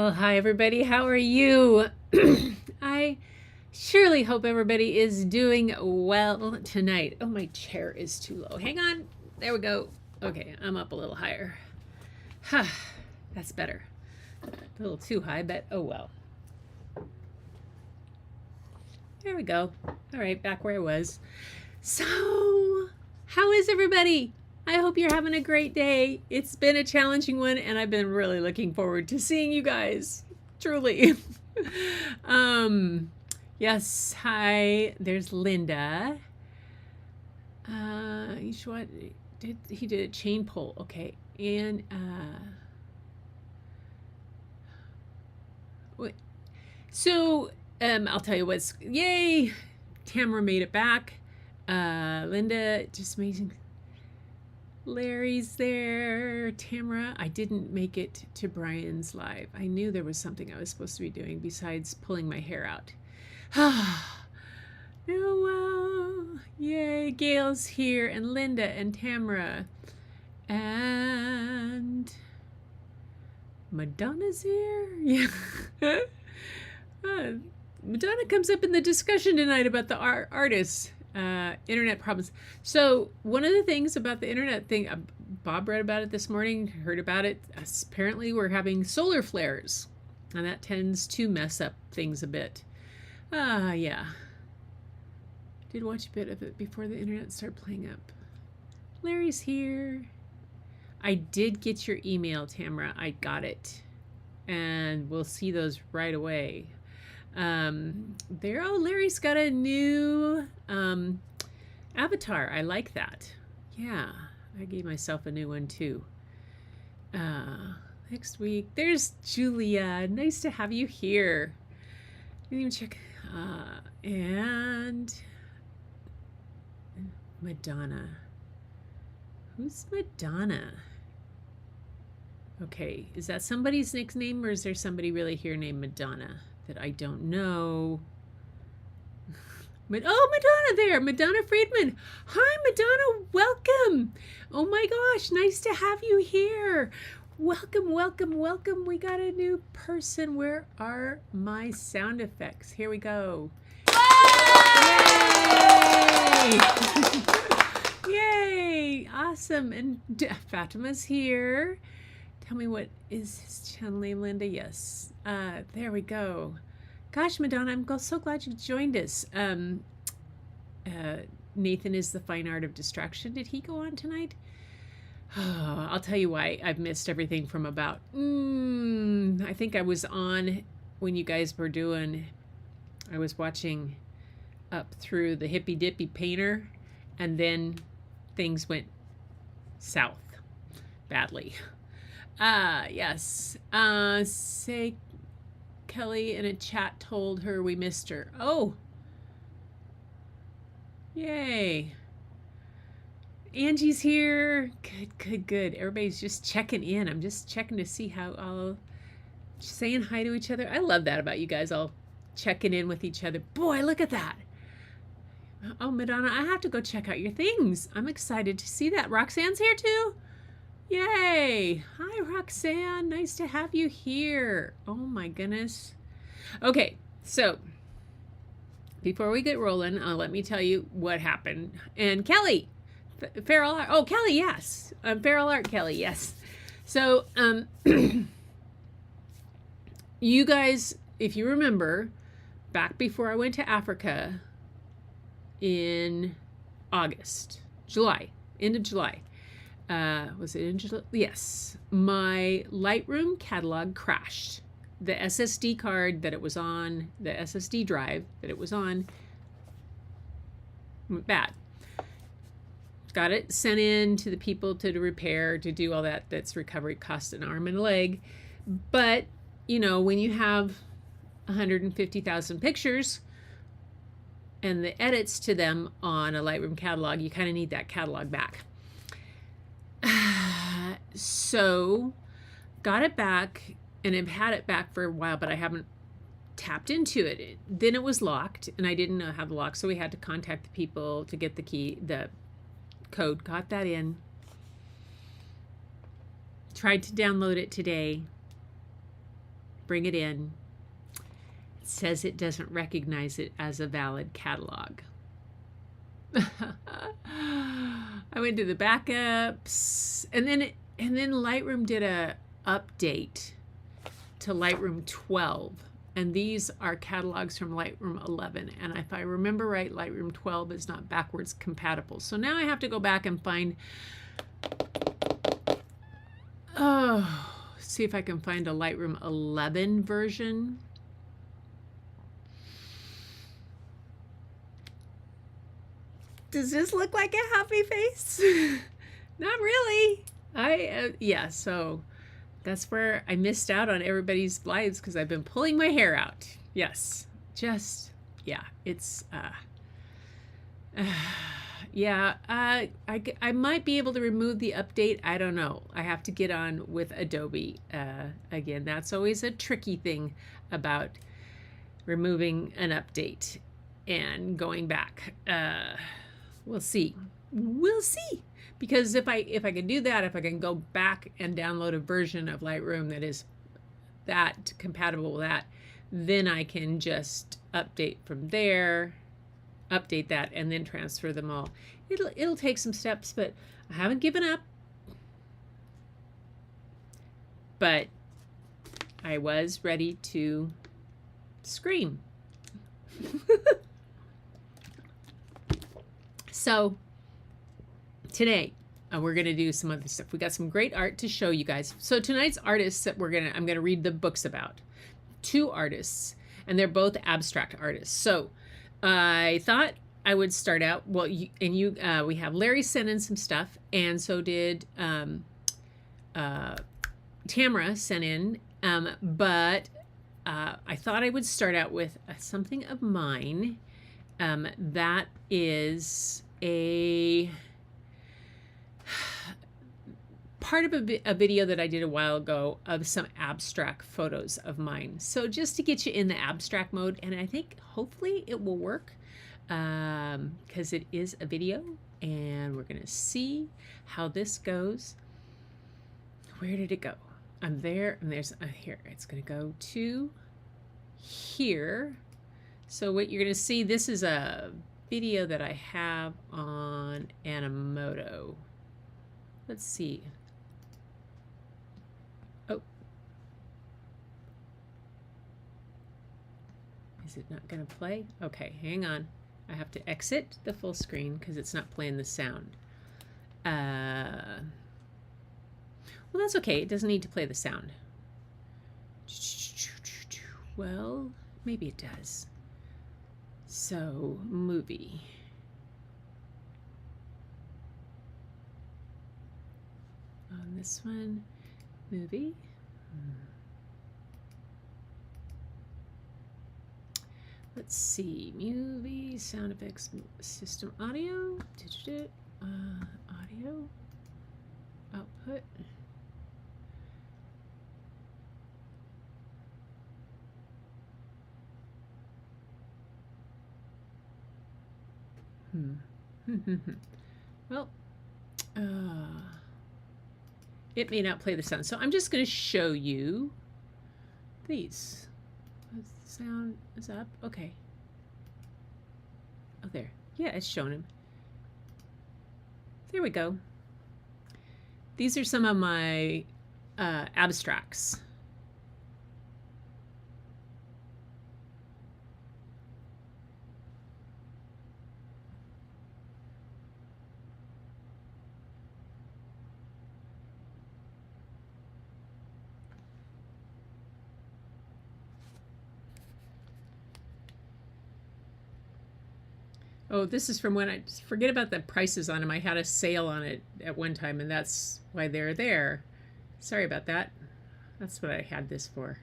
Well, hi everybody. How are you? I surely hope everybody is doing well tonight. Oh, my chair is too low. Hang on. There we go. Okay, I'm up a little higher. That's better. A little too high, but oh well. There we go. All right, back where I was. So, how is everybody? I hope you're having a great day. It's been a challenging one, and I've been really looking forward to seeing you guys. Truly. Yes, hi. There's Linda. He did a chain pull. Okay. And so I'll tell you what's yay. Tamara made it back. Linda, just amazing. Larry's there. Tamara, I didn't make it to Brian's live. I knew there was something I was supposed to be doing besides pulling my hair out. Noel, yay. Gail's here, and Linda, and Tamara, and Madonna's here. Yeah. Madonna comes up in the discussion tonight about the artists. Internet problems. So one of the things about the internet thing, Bob read about it this morning, heard about it. Apparently we're having solar flares, and that tends to mess up things a bit. Yeah. Did watch a bit of it before the internet started playing up. Larry's here. I did get your email, Tamara. I got it. And we'll see those right away. Larry's got a new avatar. I like that. Yeah, I gave myself a new one too. Next week, there's Julia. Nice to have you here. Didn't even check. And Madonna. Who's Madonna? Okay, is that somebody's nickname, or is there somebody really here named Madonna that I don't know? Madonna there, Madonna Friedman. Hi, Madonna, welcome. Oh my gosh, nice to have you here. Welcome, welcome, welcome. We got a new person. Where are my sound effects? Here we go. Yay! Yay, awesome. And Fatima's here. Tell me, what is his channel name, Linda? Yes. There we go. Gosh, Madonna, I'm so glad you joined us. Nathan is the fine art of distraction. Did he go on tonight? Oh, I'll tell you why I've missed everything from about, I think I was on when you guys were doing, I was watching up through the Hippy Dippy Painter, and then things went south badly. Yes. Say Kelly in a chat told her we missed her. Oh. Yay. Angie's here. Good. Everybody's just checking in. I'm just checking to see how all saying hi to each other. I love that about you guys all checking in with each other. Boy, look at that. Oh, Madonna, I have to go check out your things. I'm excited to see that. Roxanne's here too? Yay! Hi, Roxanne. Nice to have you here. Oh my goodness. Okay, so before we get rolling, let me tell you what happened. And Kelly, Feral Art. Oh, Kelly, yes. Feral Art Kelly, yes. So, you guys, if you remember, back before I went to Africa in July, end of July. Was it in July? Yes. My Lightroom catalog crashed. The SSD card that it was on, the SSD drive that it was on, went bad. Got it sent in to the people to repair, to do all that. That's recovery, cost an arm and a leg. But, you know, when you have 150,000 pictures and the edits to them on a Lightroom catalog, you kind of need that catalog back. So got it back, and I've had it back for a while, but I haven't tapped into it. Then it was locked, and I didn't know how to lock, so we had to contact the people to get the key, the code. Got that in. Tried to download it today. bring it in. It says it doesn't recognize it as a valid catalog. I went to the backups, and then Lightroom did a update to Lightroom 12, and these are catalogs from Lightroom 11, and if I remember right, Lightroom 12 is not backwards compatible. So now I have to go back and find, see if I can find a Lightroom 11 version. Does this look like a happy face? Not really. Yeah, so that's where I missed out on everybody's lives because I've been pulling my hair out. Yes, just, yeah, it's, yeah, I might be able to remove the update. I don't know. I have to get on with Adobe. Again, that's always a tricky thing about removing an update and going back. We'll see. We'll see. Because if I can do that, if I can go back and download a version of Lightroom that is that compatible with that, then I can just update from there, update that, and then transfer them all. It'll take some steps, but I haven't given up. But I was ready to scream. So today we're going to do some other stuff. We got some great art to show you guys. So tonight's artists that I'm going to read the books about. 2 artists, and they're both abstract artists. So I thought I would start out, well, we have Larry sent in some stuff, and so did Tamara sent in, but I thought I would start out with something of mine. That is a part of a video that I did a while ago of some abstract photos of mine. So just to get you in the abstract mode, and I think hopefully it will work because it is a video, and we're going to see how this goes. Where did it go? I'm there, and there's here. It's going to go to here. So what you're going to see, this is a video that I have on Animoto. Let's see. Oh. Is it not going to play? Okay, hang on. I have to exit the full screen because it's not playing the sound. Well, that's okay. It doesn't need to play the sound. Well, maybe it does. So, movie. On this one, movie. Let's see, movie, sound effects, system audio, audio, output. Well, it may not play the sound, so I'm just going to show you these. The sound is up. Okay. Oh, there. Yeah, it's showing him. There we go. These are some of my abstracts. Oh, this is from when I forget about the prices on them. I had a sale on it at one time, and that's why they're there. Sorry about that. That's what I had this for.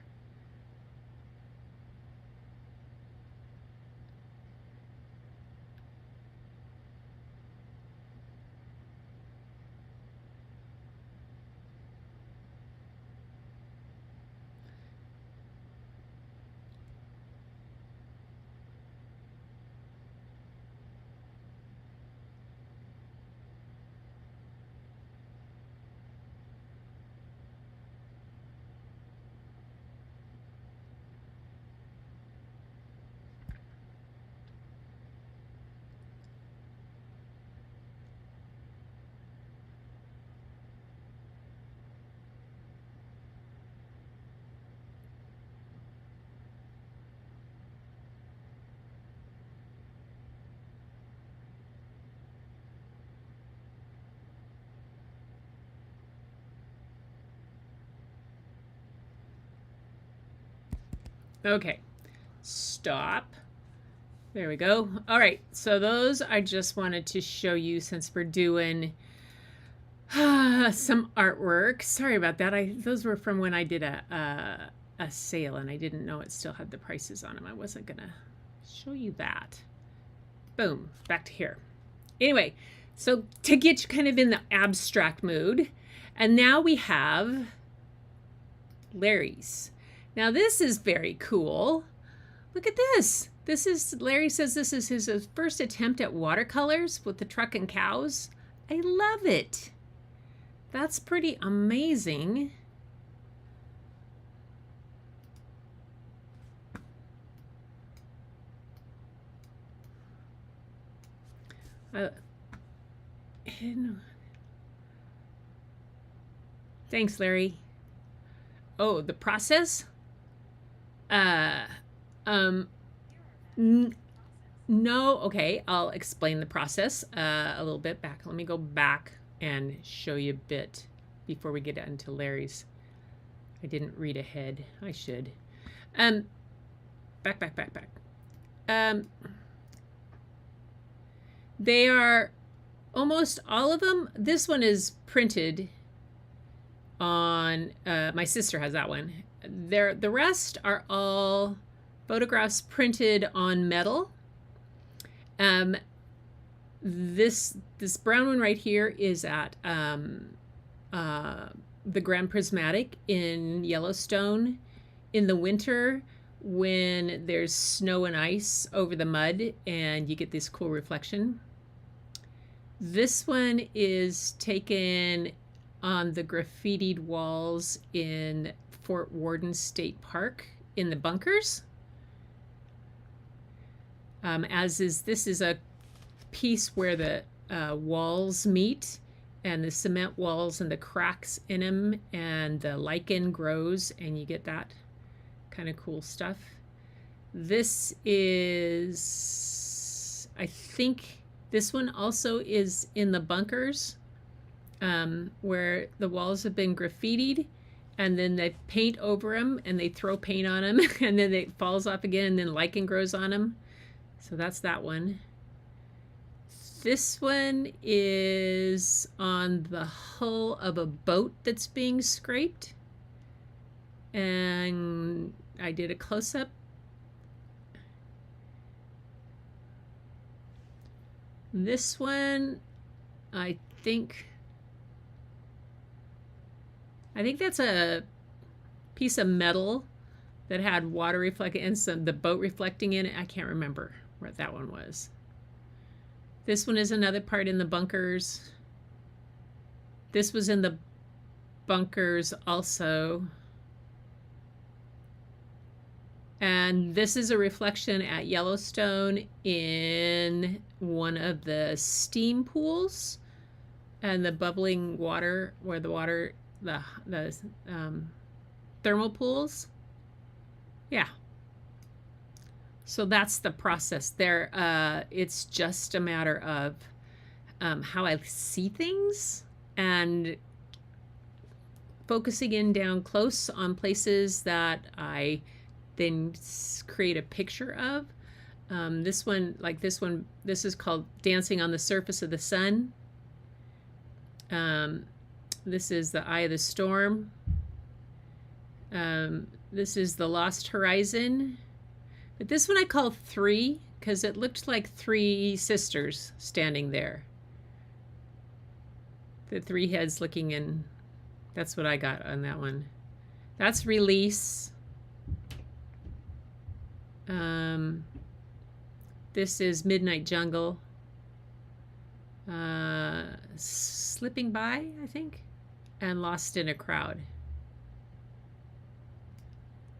Okay, stop. There we go. All right, so those I just wanted to show you since we're doing some artwork. Sorry about that. Those were from when I did a sale and I didn't know it still had the prices on them. I wasn't gonna show you that. Boom, back to here. Anyway, so to get you kind of in the abstract mood, and now we have Larry's. Now this is very cool. Look at this. Larry says this is his first attempt at watercolors with the truck and cows. I love it. That's pretty amazing. Thanks, Larry. Oh, the process? No, okay, I'll explain the process a little bit back. Let me go back and show you a bit before we get into Larry's. I didn't read ahead. I should. Back. They are almost all of them. This one is printed on, my sister has that one. The rest are all photographs printed on metal. This brown one right here is at the Grand Prismatic in Yellowstone in the winter when there's snow and ice over the mud and you get this cool reflection. This one is taken on the graffitied walls in Fort Worden State Park in the bunkers. This is a piece where the walls meet and the cement walls and the cracks in them and the lichen grows and you get that kind of cool stuff. This is, I think this one also is in the bunkers where the walls have been graffitied and then they paint over them and they throw paint on them and then it falls off again and then lichen grows on them. So that's that one. This one is on the hull of a boat that's being scraped. And I did a close-up. This one, I think that's a piece of metal that had water reflecting and the boat reflecting in it. I can't remember what that one was. This one is another part in the bunkers. This was in the bunkers also. And this is a reflection at Yellowstone in one of the steam pools and the bubbling water where the thermal pools. Yeah. So that's the process there. It's just a matter of how I see things and focusing in down close on places that I then create a picture of. This one, this is called Dancing on the Surface of the Sun. This is The Eye of the Storm. This is The Lost Horizon. But this one I call 3 because it looked like 3 sisters standing there. The 3 heads looking in. That's what I got on that one. That's Release. This is Midnight Jungle. Slipping By, I think, and Lost in a Crowd.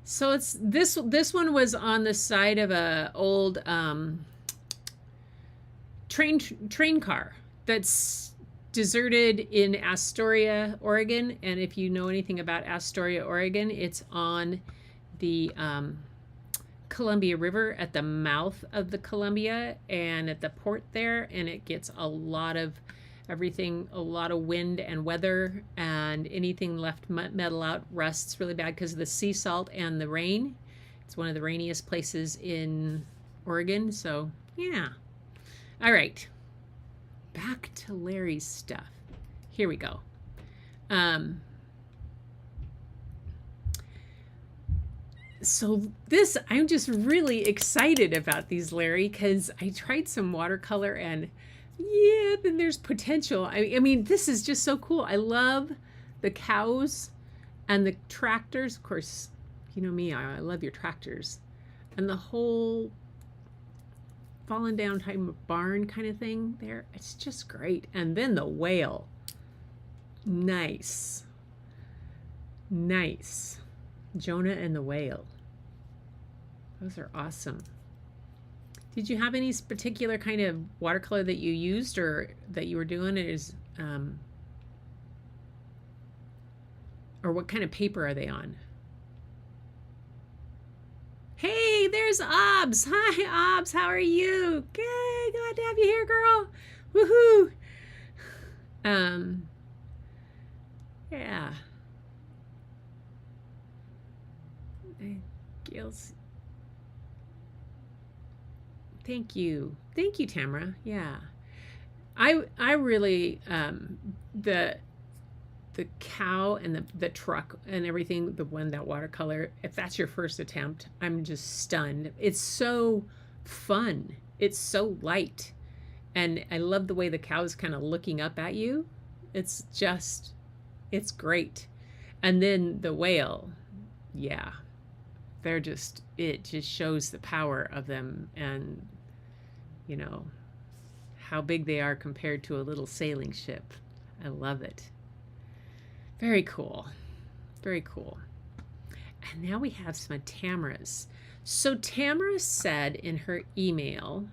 So it's this one was on the side of a old train car that's deserted in Astoria, Oregon. And if you know anything about Astoria, Oregon, it's on the Columbia River at the mouth of the Columbia and at the port there, and it gets a lot of everything, a lot of wind and weather, and anything left metal out rusts really bad because of the sea salt and the rain. It's one of the rainiest places in Oregon, so yeah. All right, back to Larry's stuff. Here we go. So this, I'm just really excited about these, Larry, because I tried some watercolor and yeah, then there's potential. I mean, this is just so cool. I love the cows and the tractors. Of course, you know me, I love your tractors. And the whole fallen down type of barn kind of thing there. It's just great. And then the whale. Nice. Nice. Jonah and the whale. Those are awesome. Did you have any particular kind of watercolor that you used or that you were doing? Or what kind of paper are they on? Hey, there's Obs. Hi, Obs. How are you? Good. Glad to have you here, girl. Woohoo. Yeah. Gil's. Thank you. Thank you, Tamara. Yeah. I really the cow and the truck and everything, that watercolor, if that's your first attempt, I'm just stunned. It's so fun. It's so light. And I love the way the cow is kind of looking up at you. It's great. And then the whale, yeah. It just shows the power of them and, you know, how big they are compared to a little sailing ship. I love it. Very cool. Very cool. And now we have some of Tamara's. So Tamara said in her email,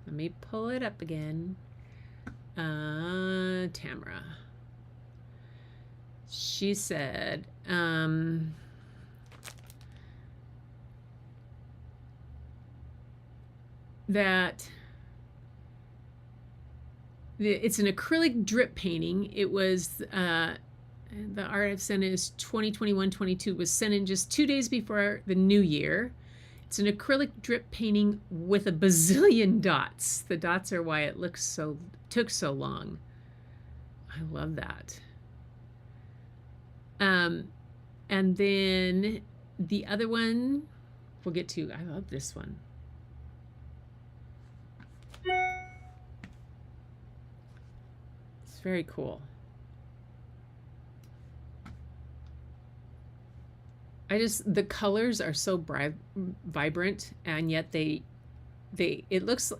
let me pull it up again. Tamara. She said, that it's an acrylic drip painting. It was the art I've sent is 2021-22 was sent in just 2 days before the new year. It's an acrylic drip painting with a bazillion dots. The dots are why it took so long. I love that. And then the other one we'll get to. I love this one. It's very cool. The colors are so vibrant, and yet it looks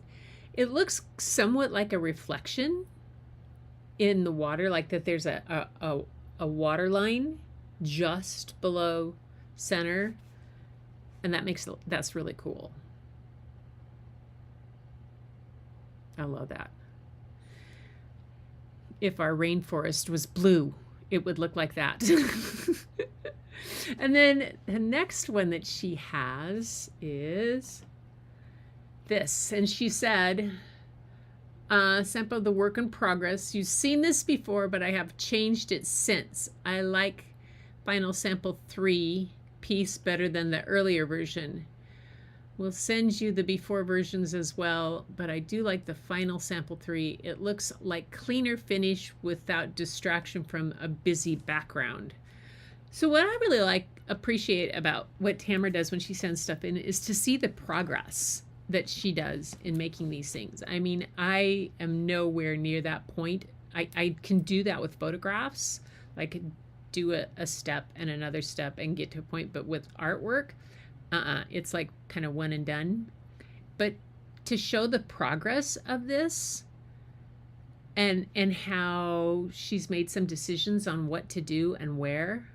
somewhat like a reflection in the water, like that there's a water line just below center, and that's really cool. I love that. If our rainforest was blue, it would look like that. And then the next one that she has is this. And she said, sample of the work in progress. You've seen this before, but I have changed it since. I like final sample 3 piece better than the earlier version. We'll send you the before versions as well, but I do like the final sample 3. It looks like cleaner finish without distraction from a busy background. So what I really appreciate about what Tamara does when she sends stuff in is to see the progress that she does in making these things. I mean, I am nowhere near that point. I can do that with photographs, like do a step and another step and get to a point, but with artwork, it's like kind of one and done. But to show the progress of this and how she's made some decisions on what to do and where,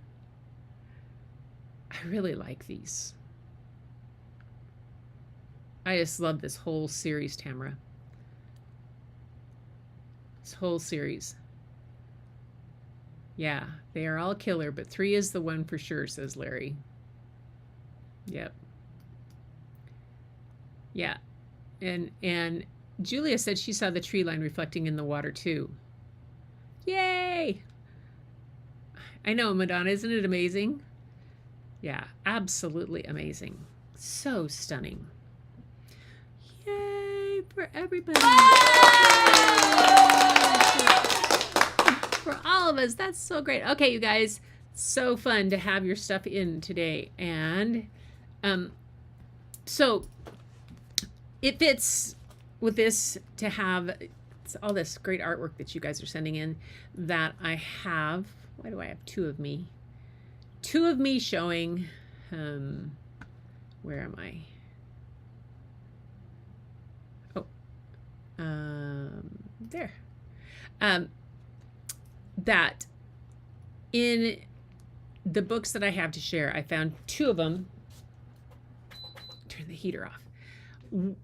I really like these. I just love this whole series, Tamara. This whole series. Yeah, they are all killer, but 3 is the one for sure, says Larry. Yep. Yeah. And Julia said she saw the tree line reflecting in the water too. Yay! I know, Madonna, isn't it amazing? Yeah, absolutely amazing. So stunning. Yay for everybody. For all of us. That's so great. Okay, you guys. So fun to have your stuff in today. And so it fits with this to have all this great artwork that you guys are sending in that I have. Why do I have two of me? Two of me showing, where am I? Oh, there. That in the books that I have to share, I found two of them. Turn the heater off.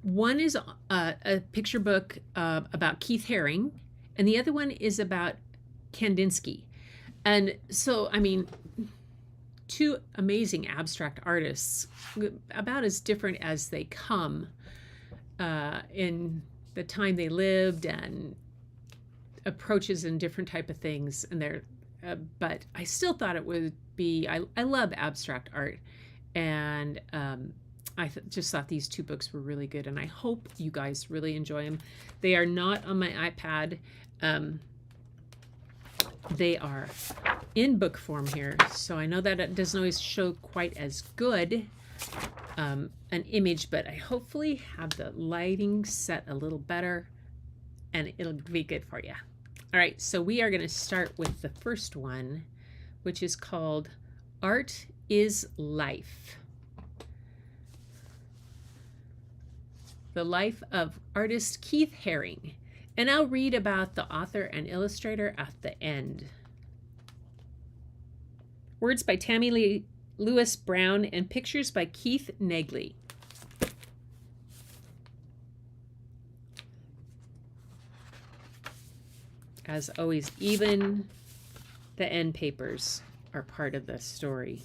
One is a picture book about Keith Haring, and the other one is about Kandinsky. And so, I mean, two amazing abstract artists, about as different as they come in the time they lived and approaches and different type of things. And they're, but I still thought it would be, I love abstract art. And I just thought these two books were really good, and I hope you guys really enjoy them. They are not on my iPad. They are in book form here, so I know that it doesn't always show quite as good an image, but I hopefully have the lighting set a little better, and it'll be good for you. All right, so we are going to start with the first one, which is called Art is Life. The life of artist Keith Haring. And I'll read about the author and illustrator at the end. Words by Tammy Lee Lewis Brown and pictures by Keith Negley. As always, even the end papers are part of the story.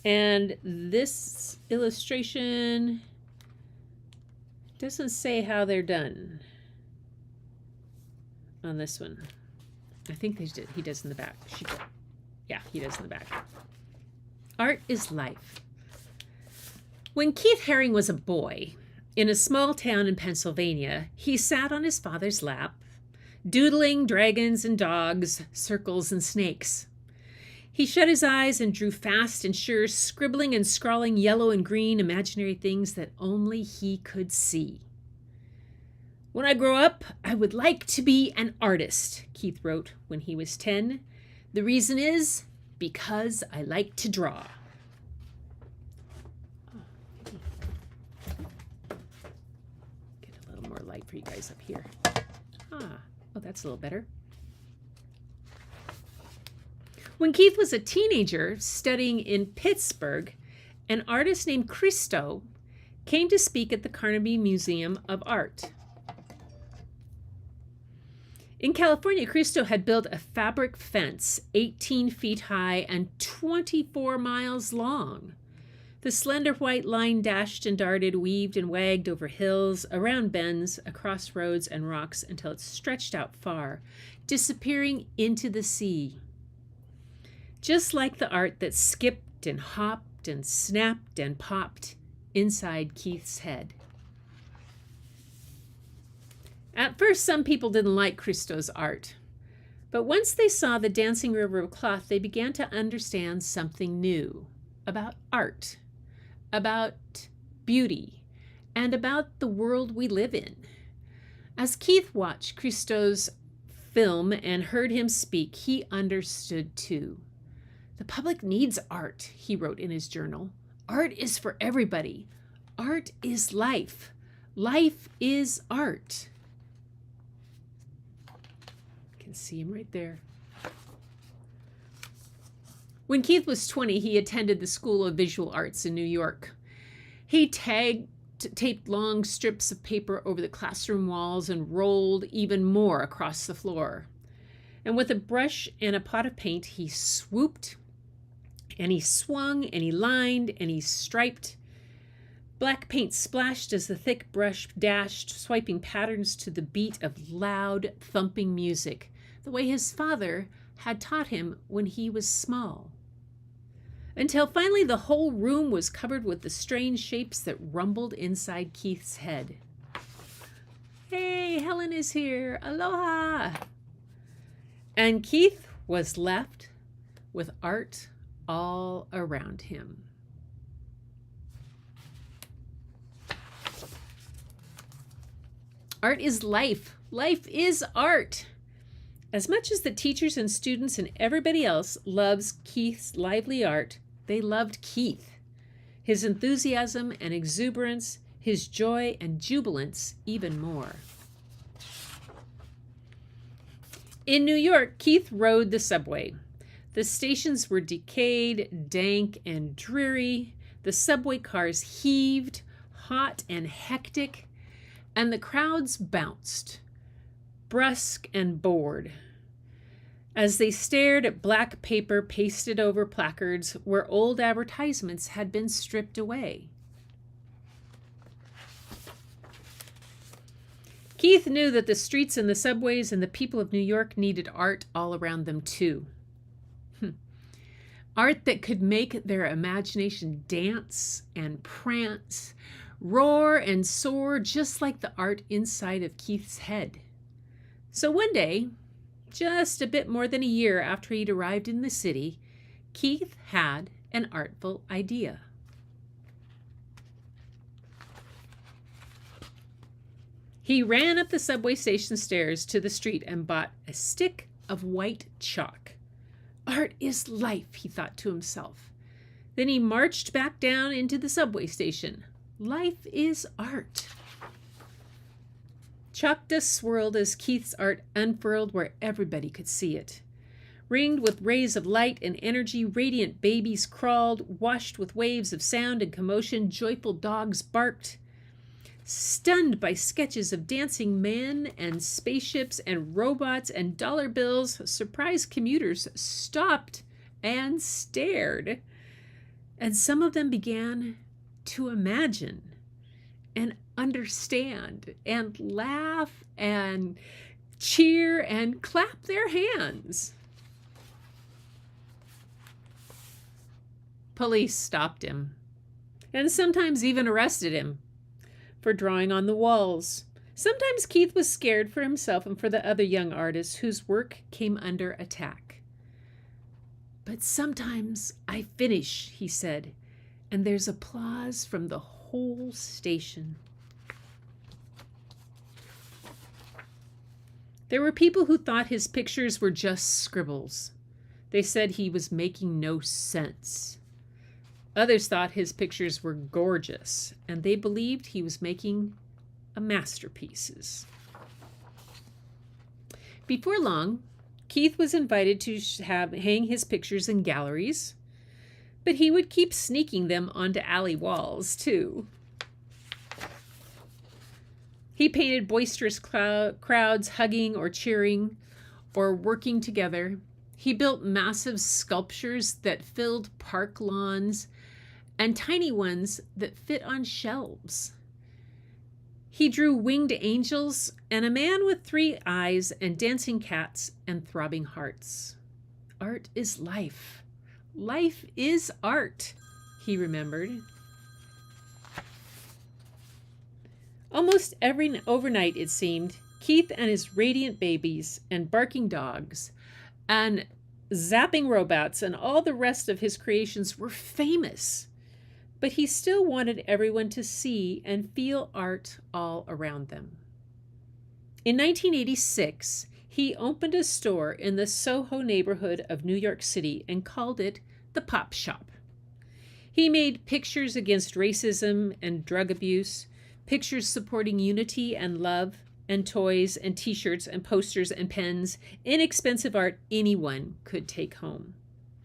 And this illustration doesn't say how they're done on this one. I think he does in the back. Yeah, he does in the back. Art is life. When Keith Haring was a boy in a small town in Pennsylvania, he sat on his father's lap, doodling dragons and dogs, circles and snakes. He shut his eyes and drew fast and sure, scribbling and scrawling yellow and green imaginary things that only he could see. When I grow up, I would like to be an artist, Keith wrote when he was 10. The reason is because I like to draw. Get a little more light for you guys up here. Oh, that's a little better. When Keith was a teenager studying in Pittsburgh, an artist named Christo came to speak at the Carnegie Museum of Art. In California, Christo had built a fabric fence 18 feet high and 24 miles long. The slender white line dashed and darted, weaved and wagged over hills, around bends, across roads and rocks until it stretched out far, disappearing into the sea. Just like the art that skipped and hopped and snapped and popped inside Keith's head. At first, some people didn't like Christo's art, but once they saw the dancing river of cloth, they began to understand something new about art, about beauty, and about the world we live in. As Keith watched Christo's film and heard him speak, he understood too. The public needs art, he wrote in his journal. Art is for everybody. Art is life. Life is art. You can see him right there. When Keith was 20, he attended the School of Visual Arts in New York. He taped long strips of paper over the classroom walls and rolled even more across the floor. And with a brush and a pot of paint, he swooped and he swung and he lined and he striped. Black paint splashed as the thick brush dashed, swiping patterns to the beat of loud, thumping music, the way his father had taught him when he was small. until finally the whole room was covered with the strange shapes that rumbled inside Keith's head. Hey, Helen is here. Aloha. And Keith was left with art all around him. Art is life. Life is art. As much as the teachers and students and everybody else loves Keith's lively art, they loved Keith. His enthusiasm and exuberance, his joy and jubilance even more. In New York, Keith rode the subway. The stations were decayed, dank, and dreary. The subway cars heaved, hot and hectic, and the crowds bounced, brusque and bored, as they stared at black paper pasted over placards where old advertisements had been stripped away. Keith knew that the streets and the subways and the people of New York needed art all around them too. Art that could make their imagination dance and prance, roar and soar, just like the art inside of Keith's head. So one day, just a bit more than a year after he'd arrived in the city, Keith had an artful idea. He ran up the subway station stairs to the street and bought a stick of white chalk. Art is life, he thought to himself. Then he marched back down into the subway station. Life is art. Chalk dust swirled as Keith's art unfurled where everybody could see it. Ringed with rays of light and energy, radiant babies crawled, washed with waves of sound and commotion, joyful dogs barked. Stunned by sketches of dancing men and spaceships and robots and dollar bills, surprised commuters stopped and stared. And some of them began to imagine and understand and laugh and cheer and clap their hands. Police stopped him and sometimes even arrested him for drawing on the walls. Sometimes Keith was scared for himself and for the other young artists whose work came under attack. But sometimes I finish, he said, and there's applause from the whole station. There were people who thought his pictures were just scribbles. They said he was making no sense. Others thought his pictures were gorgeous, and they believed he was making masterpieces. Before long, Keith was invited to hang his pictures in galleries, but he would keep sneaking them onto alley walls, too. He painted boisterous crowds hugging or cheering or working together. He built massive sculptures that filled park lawns and tiny ones that fit on shelves. He drew winged angels and a man with 3 eyes and dancing cats and throbbing hearts. Art is life. Life is art, he remembered. Almost every overnight, it seemed, Keith and his radiant babies and barking dogs and zapping robots and all the rest of his creations were famous. But he still wanted everyone to see and feel art all around them. In 1986, he opened a store in the Soho neighborhood of New York City and called it the Pop Shop. He made pictures against racism and drug abuse, pictures supporting unity and love, and toys and t-shirts and posters and pens, inexpensive art anyone could take home.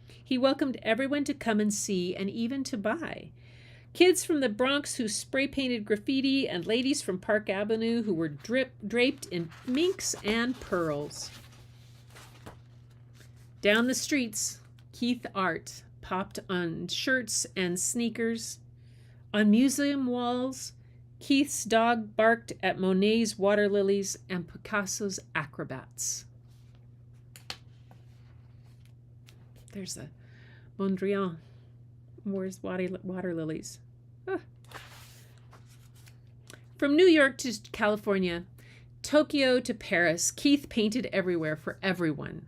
He welcomed everyone to come and see and even to buy. Kids from the Bronx who spray-painted graffiti and ladies from Park Avenue who were draped in minks and pearls. Down the streets, Keith art popped on shirts and sneakers. On museum walls, Keith's dog barked at Monet's water lilies and Picasso's acrobats. There's a Mondrian Where's water lilies? Ah. From New York to California, Tokyo to Paris, Keith painted everywhere for everyone.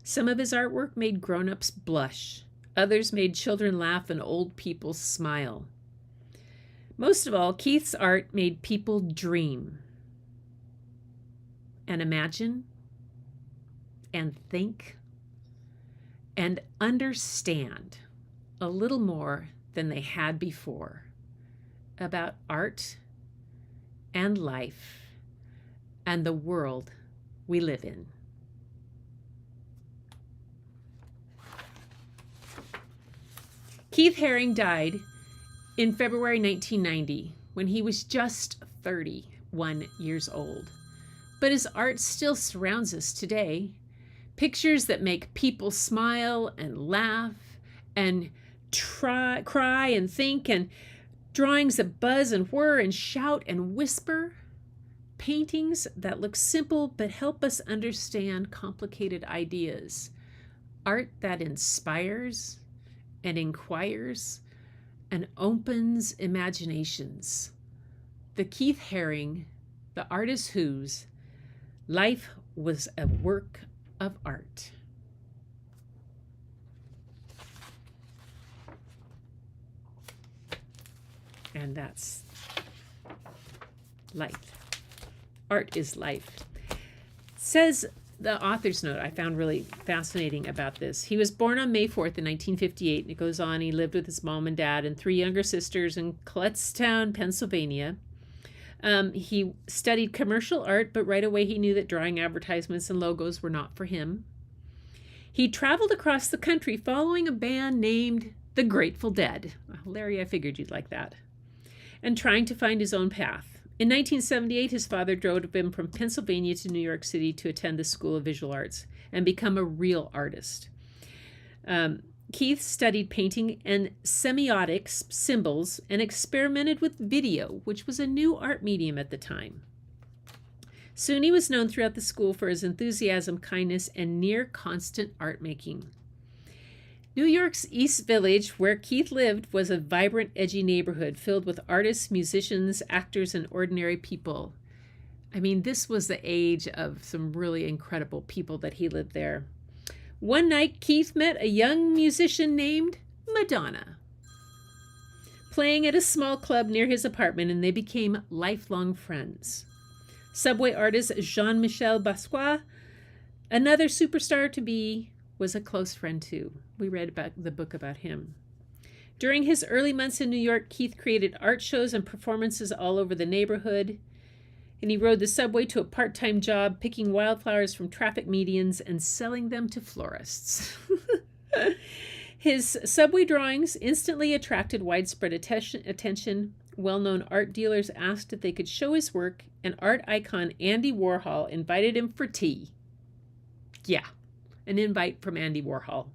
Some of his artwork made grown-ups blush. Others made children laugh and old people smile. Most of all, Keith's art made people dream and imagine and think and understand a little more than they had before about art and life and the world we live in. Keith Haring died in February 1990 when he was just 31 years old. But his art still surrounds us today. Pictures that make people smile and laugh and cry and think, and drawings that buzz and whir and shout and whisper. Paintings that look simple but help us understand complicated ideas. Art that inspires and inquires and opens imaginations. The Keith Haring, the artist whose life was a work of art. And that's life. Art is life. Says the author's note I found really fascinating about this. He was born on May 4th in 1958, and it goes on, he lived with his mom and dad and 3 younger sisters in Kutztown, Pennsylvania. He studied commercial art, but right away he knew that drawing advertisements and logos were not for him. He traveled across the country following a band named the Grateful Dead. Larry, I figured you'd like that. And trying to find his own path. In 1978, his father drove him from Pennsylvania to New York City to attend the School of Visual Arts and become a real artist. Keith studied painting and semiotics, symbols, and experimented with video, which was a new art medium at the time. Soon he was known throughout the school for his enthusiasm, kindness, and near constant art making. New York's East Village, where Keith lived, was a vibrant, edgy neighborhood filled with artists, musicians, actors, and ordinary people. I mean, this was the age of some really incredible people that he lived there. One night, Keith met a young musician named Madonna, playing at a small club near his apartment, and they became lifelong friends. Subway artist Jean-Michel Basquiat, another superstar to be, was a close friend too. We read about the book about him. During his early months in New York, Keith created art shows and performances all over the neighborhood, and he rode the subway to a part-time job picking wildflowers from traffic medians and selling them to florists. His subway drawings instantly attracted widespread attention. Well-known art dealers asked if they could show his work, and art icon Andy Warhol invited him for tea. Yeah, an invite from Andy Warhol.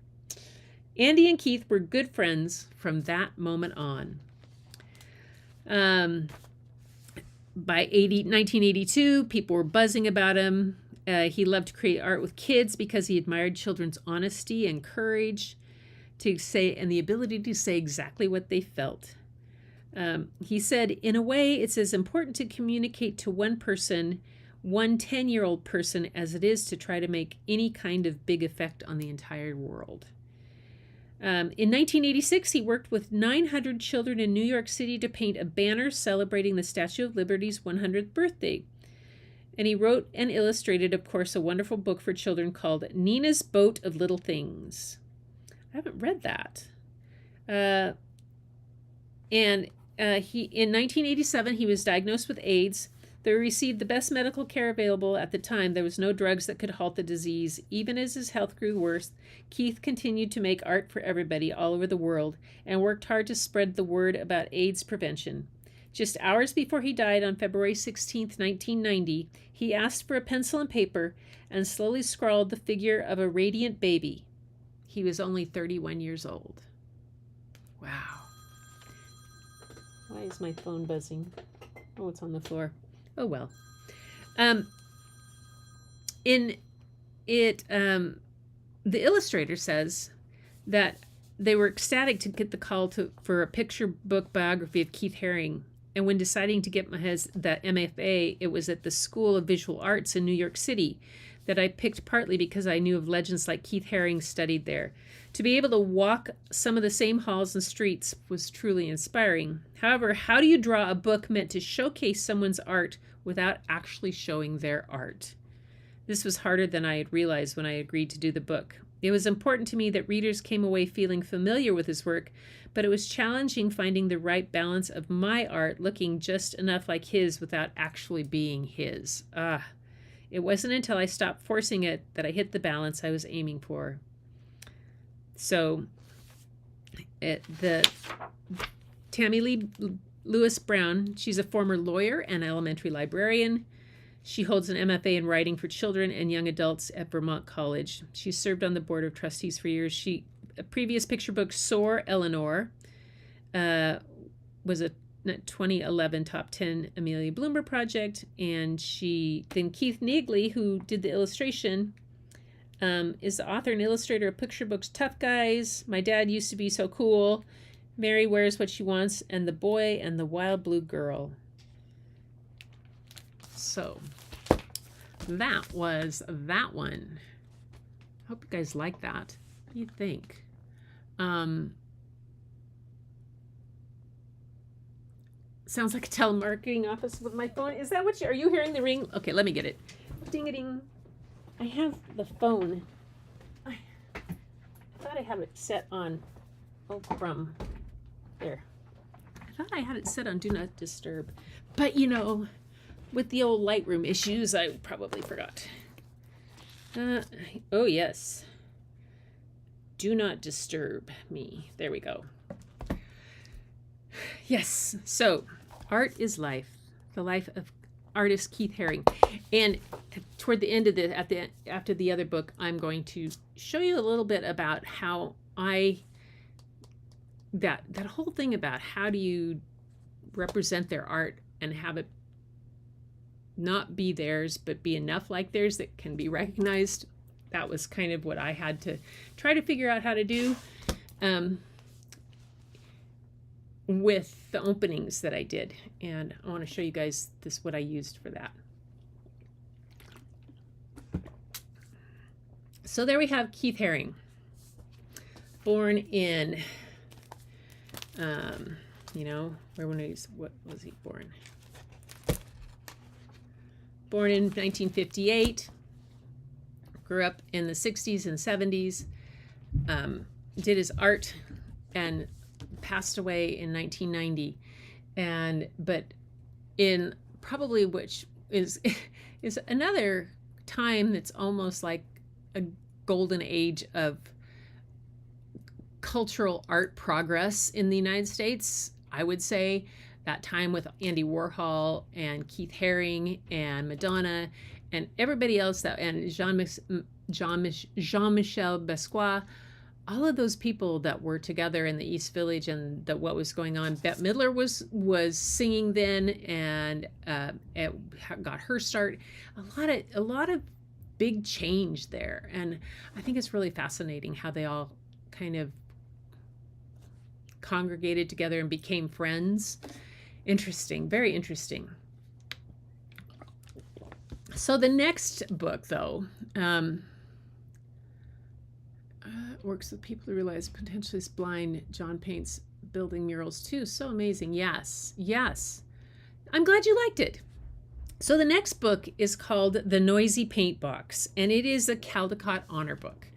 Andy and Keith were good friends from that moment on. By 1982, people were buzzing about him. He loved to create art with kids because he admired children's honesty and courage to say, and the ability to say exactly what they felt. He said, in a way, it's as important to communicate to one person, one 10-year-old person, as it is to try to make any kind of big effect on the entire world. In 1986, he worked with 900 children in New York City to paint a banner celebrating the Statue of Liberty's 100th birthday. And he wrote and illustrated, of course, a wonderful book for children called Nina's Boat of Little Things. I haven't read that. In 1987, he was diagnosed with AIDS. Though he received the best medical care available at the time, there was no drugs that could halt the disease. Even as his health grew worse, Keith continued to make art for everybody all over the world and worked hard to spread the word about AIDS prevention. Just hours before he died on February 16, 1990, he asked for a pencil and paper and slowly scrawled the figure of a radiant baby. He was only 31 years old. Wow. Why is my phone buzzing? Oh, it's on the floor. Oh, well. The illustrator says that they were ecstatic to get the call for a picture book biography of Keith Haring. And when deciding to get that MFA, it was at the School of Visual Arts in New York City that I picked, partly because I knew of legends like Keith Haring studied there. To be able to walk some of the same halls and streets was truly inspiring. However, how do you draw a book meant to showcase someone's art without actually showing their art? This was harder than I had realized when I agreed to do the book. It was important to me that readers came away feeling familiar with his work, but it was challenging finding the right balance of my art looking just enough like his without actually being his. It wasn't until I stopped forcing it that I hit the balance I was aiming for. So, Tammy Lee Lewis Brown, she's a former lawyer and elementary librarian. She holds an MFA in writing for children and young adults at Vermont College. She served on the board of trustees for years. A previous picture book, Soar Eleanor, was a 2011 top 10 Amelia Bloomberg project. And then Keith Neagley, who did the illustration, is the author and illustrator of picture books Tough Guys, My Dad Used to Be So Cool, Mary Wears What She Wants, and The Boy and the Wild Blue Girl. So that was that one. Hope you guys like that. What do you think? Sounds like a telemarketing office with my phone. Is that are you hearing the ring? Okay, let me get it. Ding-a-ding. I have the phone. I thought I had it set on, there. I thought I had it set on Do Not Disturb. But with the old Lightroom issues, I probably forgot. Oh, yes. Do not disturb me. There we go. Yes. So, art is life. The life of artist Keith Haring. And toward the end of after the other book, I'm going to show you a little bit about how that whole thing about how do you represent their art and have it not be theirs, but be enough like theirs that can be recognized. That was kind of what I had to try to figure out how to do with the openings that I did. And I want to show you guys what I used for that. So there we have Keith Haring, born in, what was he born? Born in 1958, grew up in the 60s and 70s, did his art and passed away in 1990. But in probably which is another time that's almost like a golden age of cultural art progress in the United States, I would say. That time with Andy Warhol and Keith Haring and Madonna and everybody else and Jean-Michel Basquiat, all of those people that were together in the East Village and what was going on. Bette Midler was singing then and got her start. A lot of big change there, and I think it's really fascinating how they all kind of congregated together and became friends. Interesting, very interesting. So the next book, though, works with people who realize potentially is blind. John paints building murals too. So amazing. Yes, yes. I'm glad you liked it. So the next book is called The Noisy Paint Box, and it is a Caldecott honor book.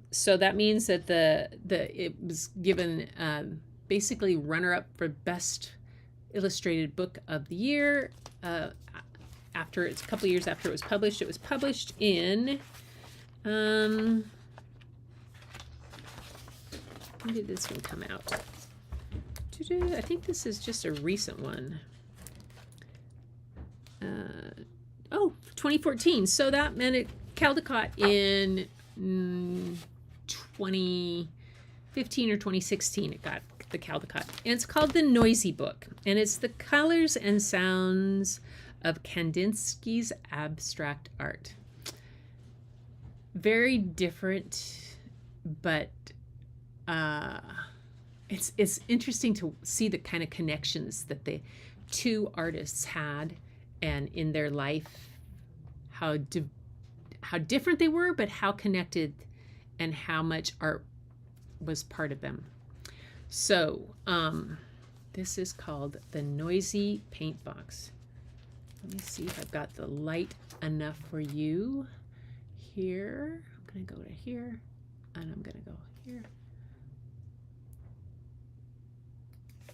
So that means that it was given basically runner-up for best illustrated book of the year. It's a couple of years after it was published. It was published in when did this one come out? I think this is just a recent one. 2014. So that meant it Caldecott in 2015 or 2016. It got the Caldecott, and it's called The Noisy Book, and it's the colors and sounds of Kandinsky's abstract art. Very different, but uh, it's interesting to see the kind of connections that the two artists had, and in their life, how different they were, but how connected and how much art was part of them. So this is called the Noisy Paint Box. Let me see if I've got the light enough for you here. I'm going to go to here, and I'm going to go here.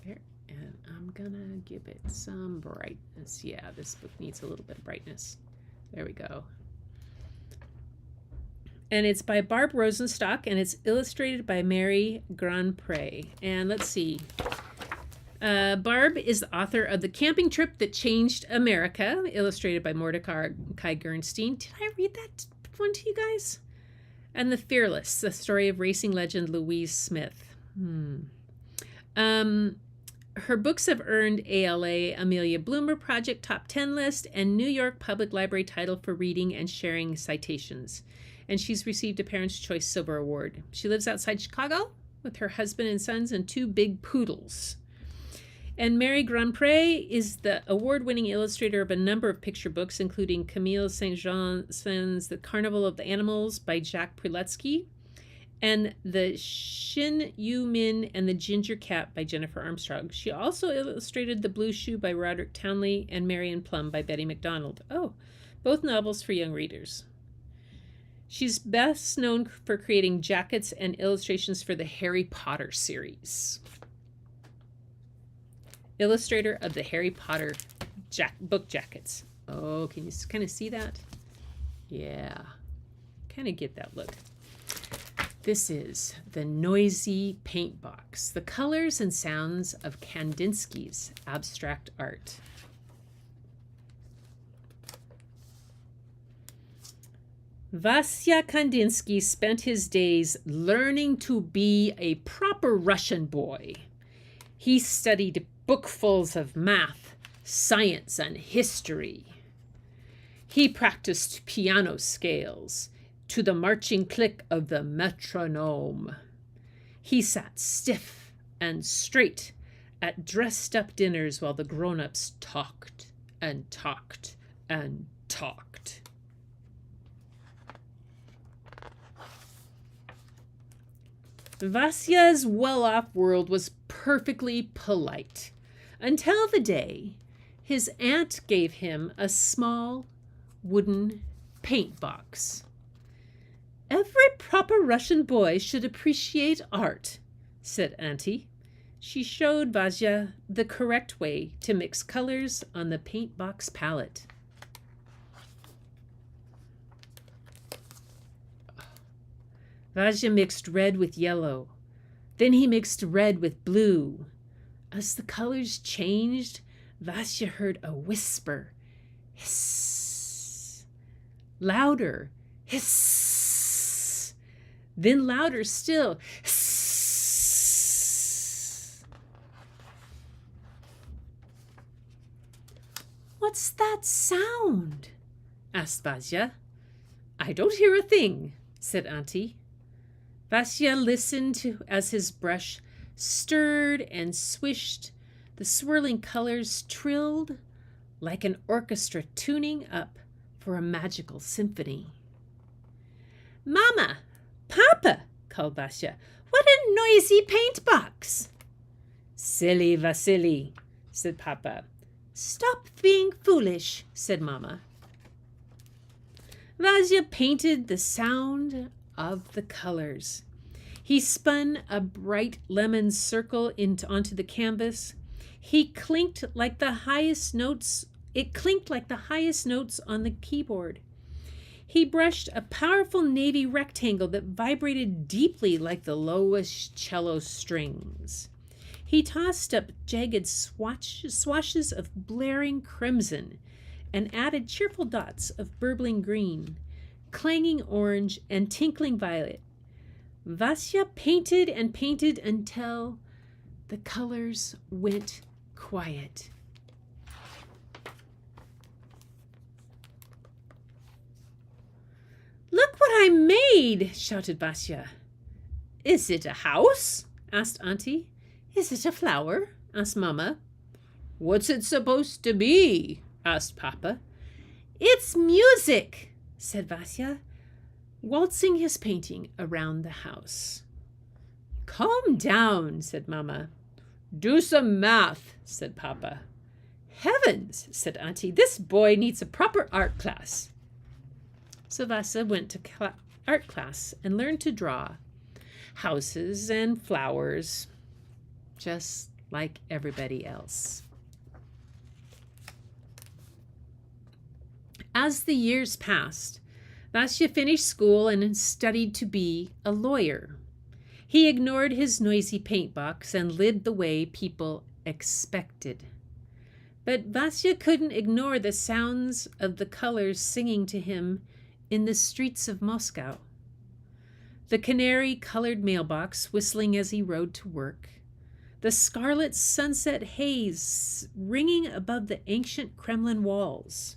Here, and I'm going to give it some brightness. Yeah, this book needs a little bit of brightness. There we go. And it's by Barb Rosenstock, and it's illustrated by Mary Grandpré. And let's see. Barb is the author of The Camping Trip That Changed America, illustrated by Mordecai Gernstein. Did I read that one to you guys? And The Fearless, the story of racing legend Louise Smith. Her books have earned ALA Amelia Bloomer Project Top 10 list and New York Public Library title for reading and sharing citations. And she's received a Parents' Choice Silver Award. She lives outside Chicago with her husband and sons and 2 big poodles. And Mary Grandpré is the award-winning illustrator of a number of picture books, including Camille Saint-Jean's The Carnival of the Animals by Jack Preletsky, and The Shin Yu Min and the Ginger Cat by Jennifer Armstrong. She also illustrated The Blue Shoe by Roderick Townley and Marion Plum by Betty McDonald. Oh, both novels for young readers. She's best known for creating jackets and illustrations for the Harry Potter series. Illustrator of the Harry Potter book jackets. Oh, can you kind of see that? Yeah, kind of get that look. This is the Noisy Paint Box, the colors and sounds of Kandinsky's abstract art. Vasya Kandinsky spent his days learning to be a proper Russian boy. He studied bookfuls of math, science, and history. He practiced piano scales to the marching click of the metronome. He sat stiff and straight at dressed-up dinners while the grown-ups talked and talked and talked. Vasya's well-off world was perfectly polite until the day his aunt gave him a small wooden paint box. "Every proper Russian boy should appreciate art," said Auntie. She showed Vasya the correct way to mix colors on the paint box palette. Vasya mixed red with yellow. Then he mixed red with blue. As the colors changed, Vasya heard a whisper. Hiss. Louder. Hiss. Then louder still. Hiss. "What's that sound?" asked Vasya. "I don't hear a thing," said Auntie. Vasya listened as his brush stirred and swished. The swirling colors trilled like an orchestra tuning up for a magical symphony. "Mama! Papa!" called Vasya. "What a noisy paint box!" "Silly Vasily," said Papa. "Stop being foolish," said Mama. Vasya painted the sound of the colors. He spun a bright lemon circle onto the canvas. It clinked like the highest notes on the keyboard. He brushed a powerful navy rectangle that vibrated deeply like the lowest cello strings. He tossed up jagged swashes of blaring crimson and added cheerful dots of burbling green, clanging orange, and tinkling violet. Vasya painted and painted until the colors went quiet. "Look what I made!" shouted Vasya. Is it a house? Asked Auntie. Is it a flower? Asked Mama. What's it supposed to be? Asked Papa. It's music, said Vasya, waltzing his painting around the house. Calm down, said Mama. Do some math, said Papa. Heavens, said Auntie, this boy needs a proper art class. So Vasya went to art class and learned to draw houses and flowers, just like everybody else. As the years passed, Vasya finished school and studied to be a lawyer. He ignored his noisy paint box and lived the way people expected. But Vasya couldn't ignore the sounds of the colors singing to him in the streets of Moscow. The canary-colored mailbox whistling as he rode to work. The scarlet sunset haze ringing above the ancient Kremlin walls.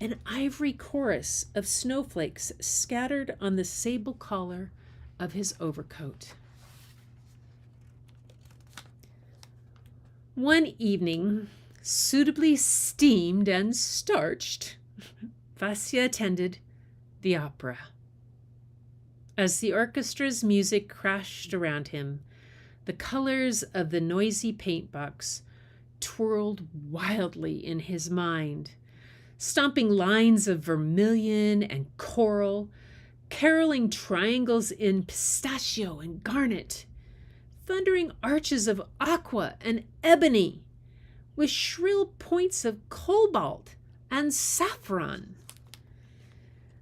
An ivory chorus of snowflakes scattered on the sable collar of his overcoat. One evening, suitably steamed and starched, Vasya attended the opera. As the orchestra's music crashed around him, the colors of the noisy paint box twirled wildly in his mind, stomping lines of vermilion and coral, caroling triangles in pistachio and garnet, thundering arches of aqua and ebony, with shrill points of cobalt and saffron.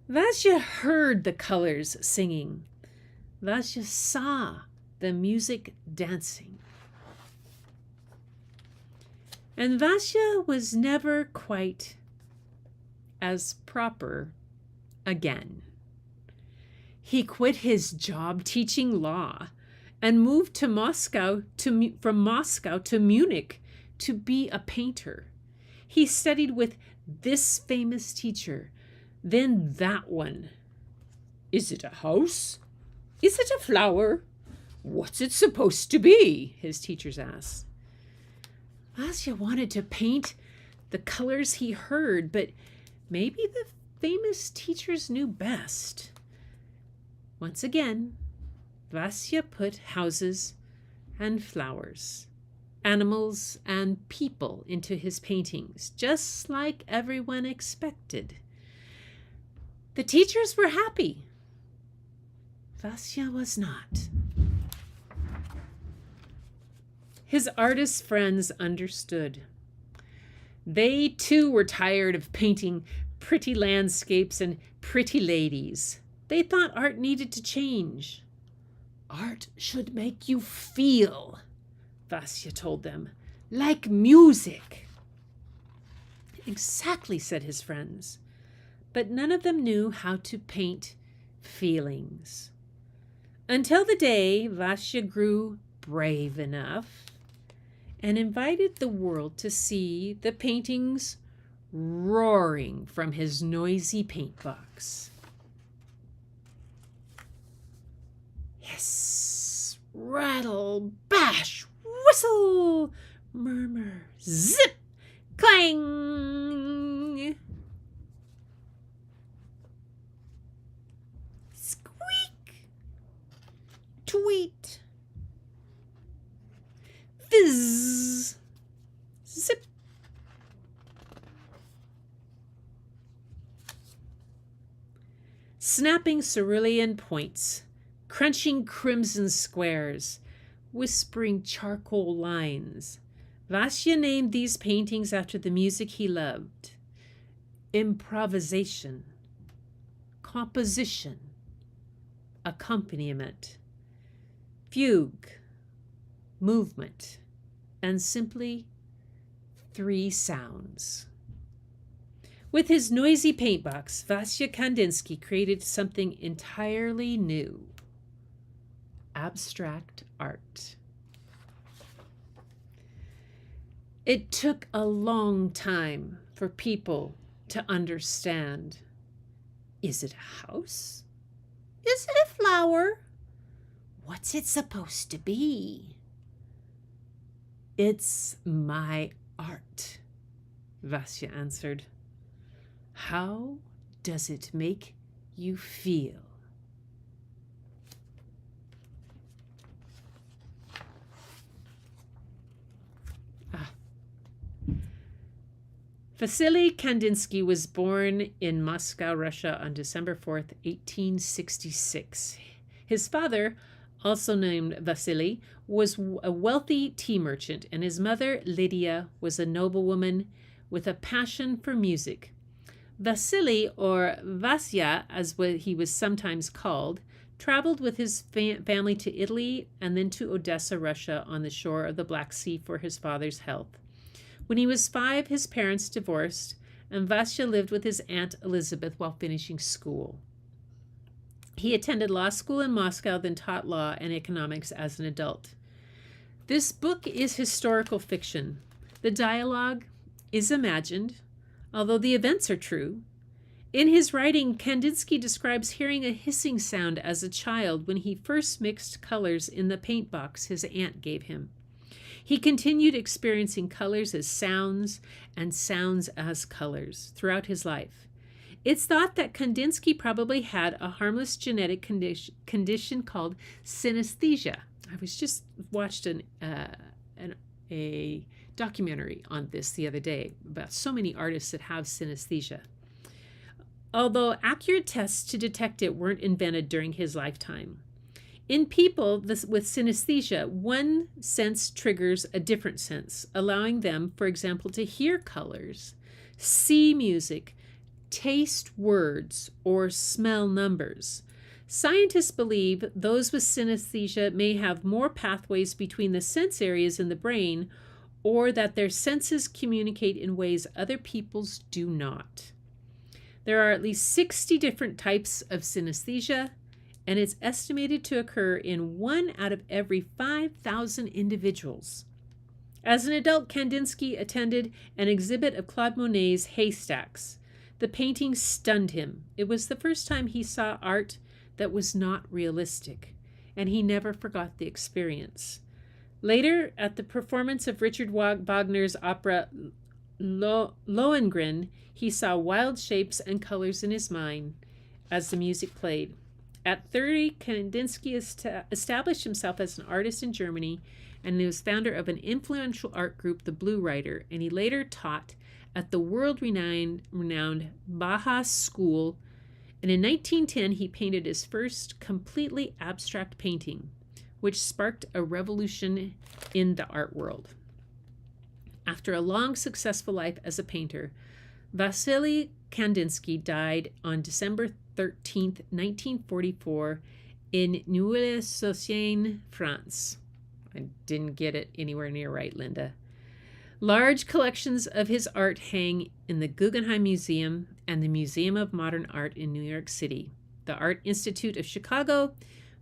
Vasya heard the colors singing. Vasya saw the music dancing. And Vasya was never quite as proper again. He quit his job teaching law and moved to from Moscow to Munich to be a painter. He studied with this famous teacher, then that one. Is it a house? Is it a flower? What's it supposed to be? His teachers asked. Vasya wanted to paint the colors he heard, but maybe the famous teachers knew best. Once again, Vasya put houses and flowers, animals and people into his paintings, just like everyone expected. The teachers were happy. Vasya was not. His artist friends understood. They too were tired of painting pretty landscapes and pretty ladies. They thought art needed to change. Art should make you feel, Vasya told them, like music. Exactly, said his friends, but none of them knew how to paint feelings. Until the day Vasya grew brave enough and invited the world to see the paintings roaring from his noisy paint box. Hiss, rattle, bash, whistle, murmur, zip, clang. Squeak, tweet, fizz, zip. Snapping cerulean points, crunching crimson squares, whispering charcoal lines. Vasya named these paintings after the music he loved. Improvisation, composition, accompaniment, fugue, movement, and simply 3 sounds. With his noisy paint box, Vasya Kandinsky created something entirely new. Abstract art. It took a long time for people to understand. Is it a house? Is it a flower? What's it supposed to be? It's my art, Vasya answered. How does it make you feel? Vasily Kandinsky was born in Moscow, Russia on December 4th, 1866. His father, also named Vasily, was a wealthy tea merchant, and his mother, Lydia, was a noblewoman with a passion for music. Vasily, or Vasya, as he was sometimes called, traveled with his family to Italy and then to Odessa, Russia, on the shore of the Black Sea for his father's health. When he was 5, his parents divorced, and Vasya lived with his Aunt Elizabeth while finishing school. He attended law school in Moscow, then taught law and economics as an adult. This book is historical fiction. The dialogue is imagined, although the events are true. In his writing, Kandinsky describes hearing a hissing sound as a child when he first mixed colors in the paint box his aunt gave him. He continued experiencing colors as sounds and sounds as colors throughout his life. It's thought that Kandinsky probably had a harmless genetic condition called synesthesia. I was just watched a documentary on this the other day about so many artists that have synesthesia. Although accurate tests to detect it weren't invented during his lifetime. In people with synesthesia, one sense triggers a different sense, allowing them, for example, to hear colors, see music, taste words, or smell numbers. Scientists believe those with synesthesia may have more pathways between the sense areas in the brain, or that their senses communicate in ways other people's do not. There are at least 60 different types of synesthesia, and it's estimated to occur in 1 out of every 5,000 individuals. As an adult, Kandinsky attended an exhibit of Claude Monet's Haystacks. The painting stunned him. It was the first time he saw art that was not realistic, and he never forgot the experience. Later, at the performance of Richard Wagner's opera Lohengrin, he saw wild shapes and colors in his mind as the music played. At 30, Kandinsky established himself as an artist in Germany, and he was founder of an influential art group, the Blue Rider, and he later taught at the world-renowned Bauhaus School. And in 1910, he painted his first completely abstract painting, which sparked a revolution in the art world. After a long, successful life as a painter, Vasily Kandinsky died on December 13th, 1944, in Neuilly-sur-Seine, France. I didn't get it anywhere near right, Linda. Large collections of his art hang in the Guggenheim Museum and the Museum of Modern Art in New York City, the Art Institute of Chicago,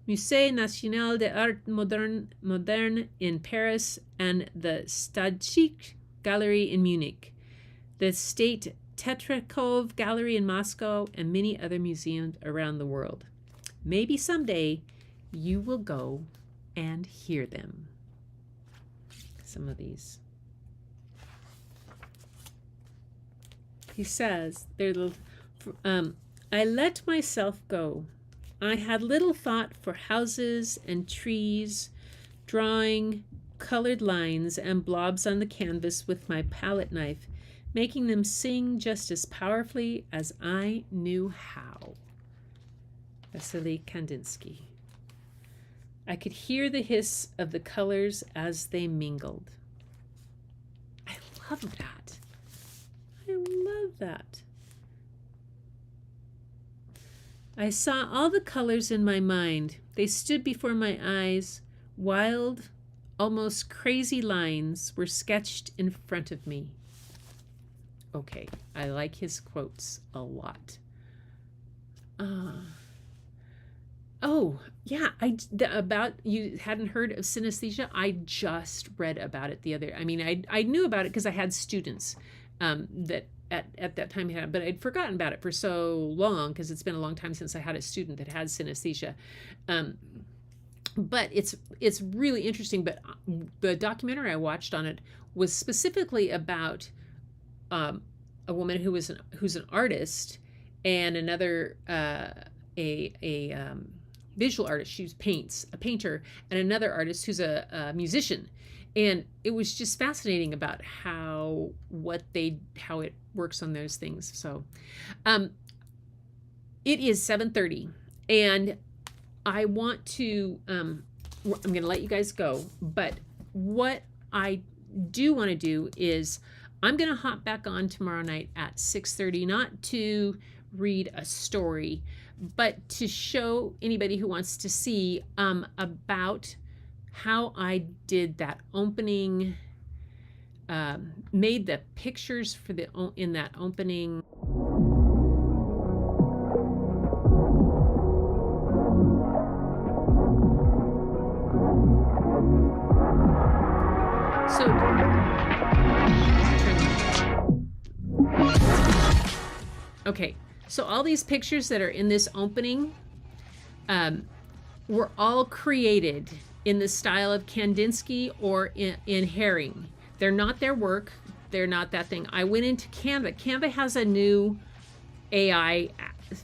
Musée National d'Art Moderne in Paris, and the Stadtschik Gallery in Munich, the State Tetrakhov Gallery in Moscow, and many other museums around the world. Maybe someday you will go and hear them. Some of these. He says, I let myself go. I had little thought for houses and trees, drawing colored lines and blobs on the canvas with my palette knife, making them sing just as powerfully as I knew how. Vasily Kandinsky. I could hear the hiss of the colors as they mingled. I love that. I love that. I saw all the colors in my mind. They stood before my eyes. Wild, almost crazy lines were sketched in front of me. Okay, I like his quotes a lot. Oh, yeah, about you hadn't heard of synesthesia? I just read about it the other. I knew about it because I had students that at that time had, but I'd forgotten about it for so long because it's been a long time since I had a student that had synesthesia. but it's really interesting. But the documentary I watched on it was specifically about a woman who's an artist, and another a visual artist. She paints, a painter, and another artist who's a musician. And it was just fascinating about how it works on those things. So it is 7:30, and I want to I'm going to let you guys go, but what I do want to do is I'm going to hop back on tomorrow night at 6:30, not to read a story, but to show anybody who wants to see about how I did that opening, made the pictures for in that opening. So, okay, so all these pictures that are in this opening were all created in the style of Kandinsky or in Haring. They're not their work. They're not that thing. I went into Canva. Canva has a new AI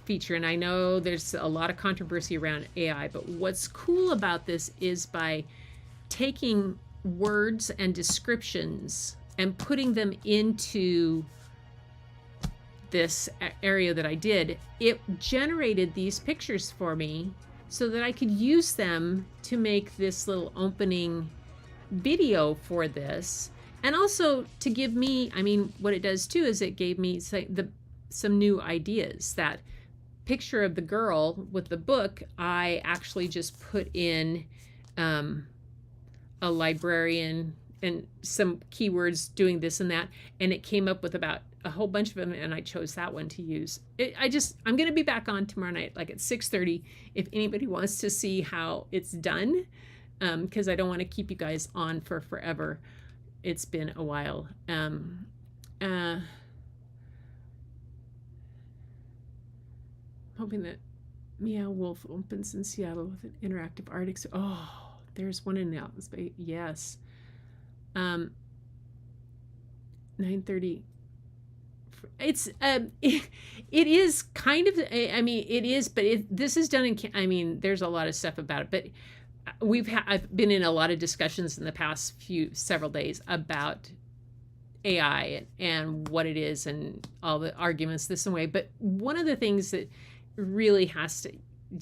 feature, and I know there's a lot of controversy around AI, but what's cool about this is by taking words and descriptions and putting them into this area that I did, it generated these pictures for me so that I could use them to make this little opening video for this. And also to give me, I mean, what it does too is it gave me some new ideas. That picture of the girl with the book, I actually just put in a librarian and some keywords doing this and that, and it came up with about a whole bunch of them, and I chose that one to use. I'm going to be back on tomorrow night, like at 6:30, if anybody wants to see how it's done, because I don't want to keep you guys on for forever. It's been a while. Hoping that Meow Wolf opens in Seattle with an interactive art oh, there's one in Atlas Bay. Yes. 9:30. It's it is kind of, I mean, it is, but this is done in, I mean, there's a lot of stuff about it, but I've been in a lot of discussions in the past several days about AI and what it is and all the arguments this and way. But one of the things that really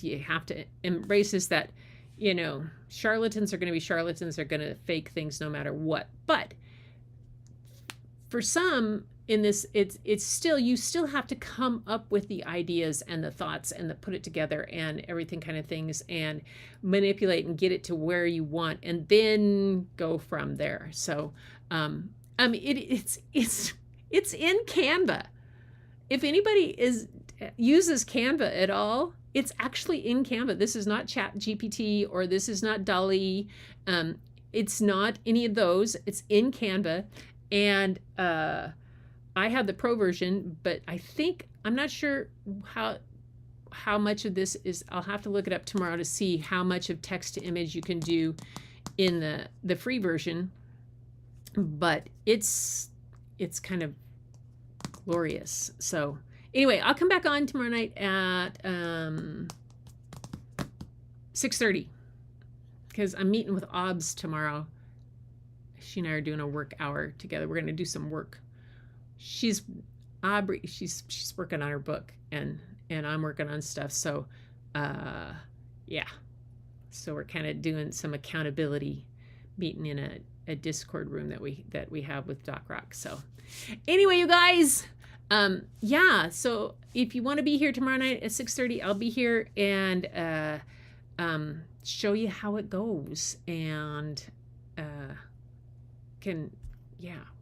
you have to embrace is that, you know, charlatans are going to be charlatans. They're going to fake things no matter what. But for some in this, it's still, you still have to come up with the ideas and the thoughts and put it together and everything kind of things, and manipulate and get it to where you want, and then go from there. So, I mean, it's in Canva. If anybody uses Canva at all, it's actually in Canva. This is not Chat GPT, or this is not DALL-E. It's not any of those. It's in Canva. And I have the pro version, but I'm not sure how much of this is. I'll have to look it up tomorrow to see how much of text to image you can do in the free version. But it's kind of glorious. So anyway, I'll come back on tomorrow night at 6:30, because I'm meeting with OBS tomorrow. She and I are doing a work hour together. We're going to do some work. She's working on her book, and I'm working on stuff. So, yeah. So we're kind of doing some accountability meeting in a Discord room that we have with Doc Rock. So anyway, you guys, yeah. So if you want to be here tomorrow night at 6:30, I'll be here and show you how it goes, and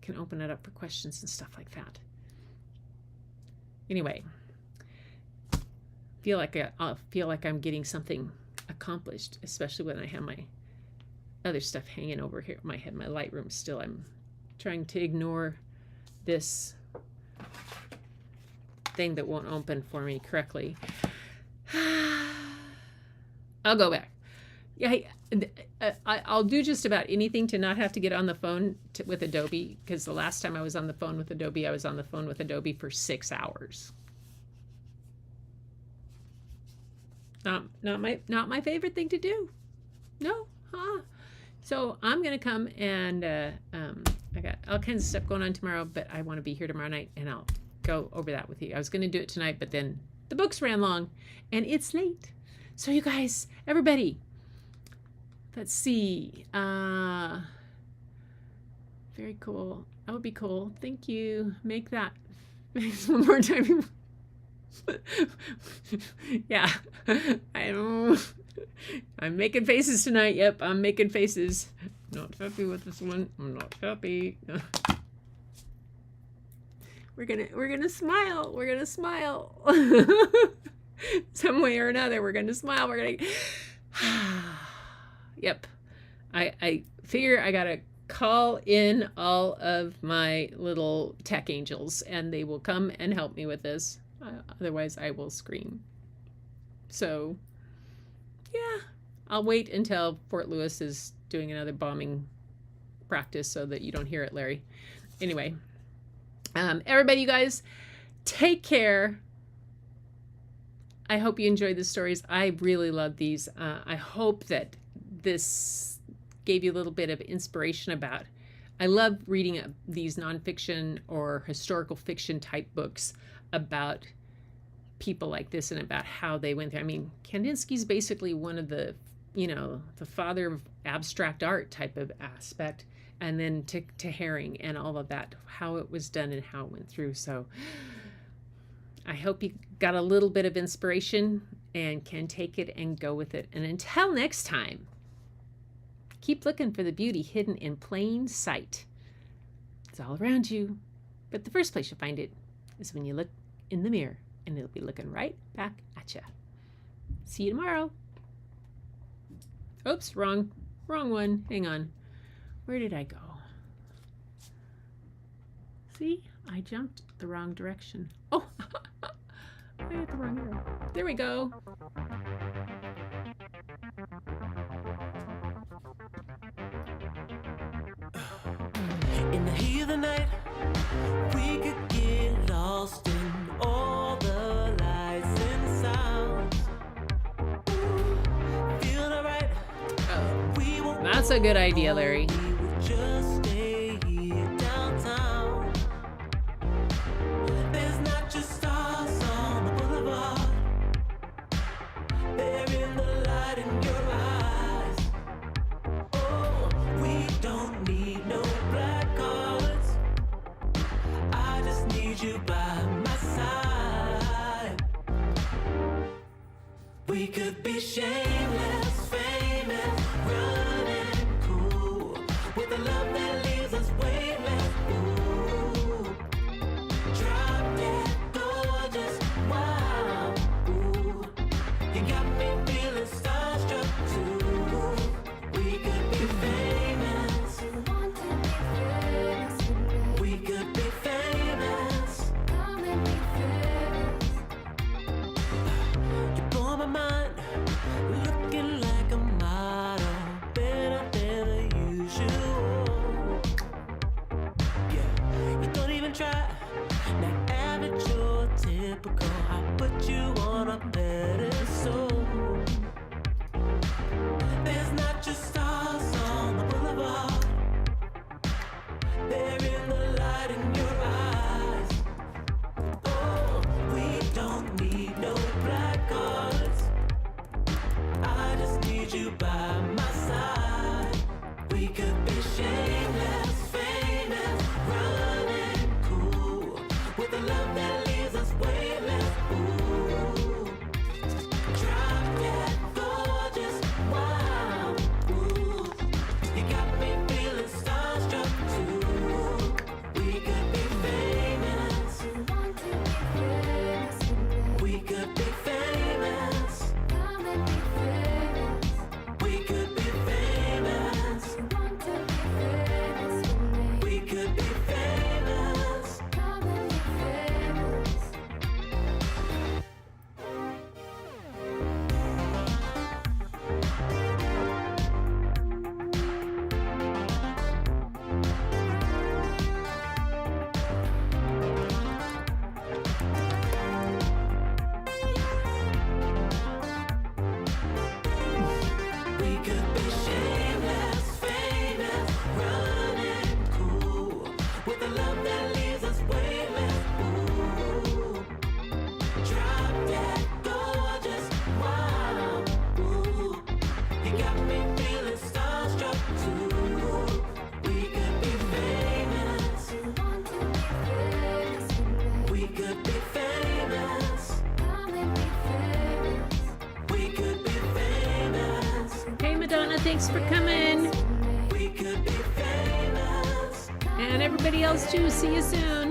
can open it up for questions and stuff like that. Anyway, I'll feel like I'm getting something accomplished, especially when I have my other stuff hanging over here my head, my Lightroom still. I'm trying to ignore this thing that won't open for me correctly. I'll go back. Yeah, I'll do just about anything to not have to get on the phone with Adobe, because the last time I was on the phone with Adobe, I was on the phone with Adobe for 6 hours. Not my favorite thing to do. No, So I'm gonna come and I got all kinds of stuff going on tomorrow, but I want to be here tomorrow night and I'll go over that with you. I was gonna do it tonight, but then the books ran long and it's late. So you guys, everybody, let's see. Very cool. That would be cool. Thank you. Make that one more time. Yeah. I'm making faces tonight. Yep, I'm making faces. Not happy with this one. I'm not happy. We're gonna smile. We're gonna smile. Some way or another, we're gonna smile. We're gonna Yep. I figure I gotta call in all of my little tech angels and they will come and help me with this. Otherwise I will scream. So yeah, I'll wait until Fort Lewis is doing another bombing practice so that you don't hear it, Larry. Anyway, everybody, you guys, take care. I hope you enjoyed the stories. I really love these. I hope that this gave you a little bit of inspiration about. I love reading these nonfiction or historical fiction type books about people like this and about how they went through. I mean, Kandinsky's basically one of the, the father of abstract art type of aspect, and then to Haring and all of that, how it was done and how it went through. So I hope you got a little bit of inspiration and can take it and go with it. And until next time, keep looking for the beauty hidden in plain sight. It's all around you, but the first place you'll find it is when you look in the mirror, and it'll be looking right back at you. See you tomorrow. Oops, wrong one. Hang on. Where did I go? See, I jumped the wrong direction. Oh, I had the wrong arrow. There we go. In the heat of the night, we could get lost in all the lights and sounds. Feeling alright. Oh, that's a good idea, Larry. We would just stay here downtown. There's not just stars on the boulevard. They're in the light in your eyes. Oh, we don't need no black cards. I just need you by my side. We could be shameless, famous, running cool, with a love that leaves us weightless. Ooh, drop dead gorgeous, wow. Ooh, you got me feeling starstruck too. We could be famous. We could be famous. You blow my mind. Shameless, famous, running cool, with a love that leaves us weightless. Ooh, drop dead gorgeous, wow. Ooh, you got me feeling starstruck too. We could be famous. We could be famous. We could be famous. Hey, Madonna, thanks for coming. We could be famous. And everybody else too. See you soon.